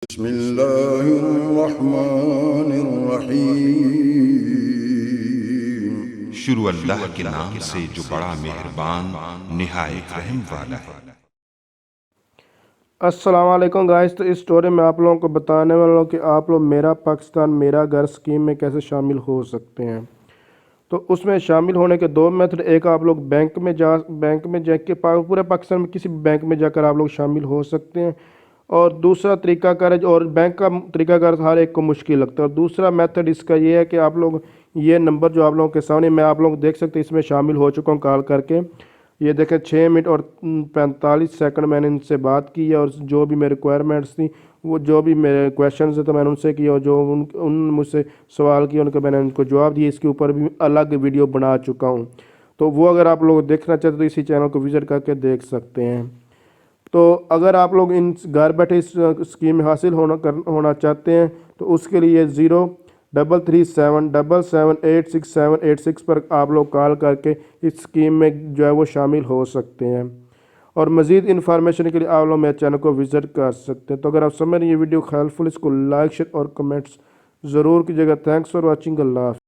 बिस्मिल्लाहिर्रहमानिर्रहीम। शुरू अल्लाह के नाम से जो बड़ा मेहरबान निहायत रहम वाला है। अस्सलाम वालेकुम गाइस। तो इस स्टोरी में आप लोगों को बताने वाला हूँ कि आप लोग मेरा पाकिस्तान मेरा घर स्कीम में कैसे शामिल हो सकते हैं। तो उसमें शामिल होने के दो मेथड, एक आप लोग बैंक में जाके पूरे पाकिस्तान में किसी भी बैंक में जाकर आप लोग शामिल हो सकते हैं, और दूसरा तरीकाकार है, और बैंक का तरीकाकार हर एक को मुश्किल लगता है। और दूसरा मेथड इसका ये है कि आप लोग ये नंबर जो आप लोगों के सामने मैं आप लोग देख सकते हैं, इसमें शामिल हो चुका हूँ कॉल करके। ये देखें 6 मिनट और 45 सेकंड मैंने इनसे बात की है, और जो भी मेरे रिक्वायरमेंट्स थी, वो जो भी मेरे क्वेश्चन थे तो मैंने उनसे किया, और जो उन मुझसे सवाल किए उनके मैंने उनको जवाब दिए। इसके ऊपर भी अलग वीडियो बना चुका हूँ, तो वो अगर आप लोग देखना चाहते तो इसी चैनल को विज़िट करके देख सकते हैं। तो अगर आप लोग इन घर बैठे इस स्कीम में हासिल होना चाहते हैं तो उसके लिए 0337778678 पर आप लोग कॉल करके इस स्कीम में जो है वो शामिल हो सकते हैं। और मज़ीद इन्फॉर्मेशन के लिए आप लोग मेरे चैनल को विज़िट कर सकते हैं। तो अगर आप समझ रहे हैं ये वीडियो हेल्पफुल, इसको लाइक शेयर और कमेंट्स ज़रूर कीजिएगा। Thanks for watching. अल्लाह हाफ़िज़।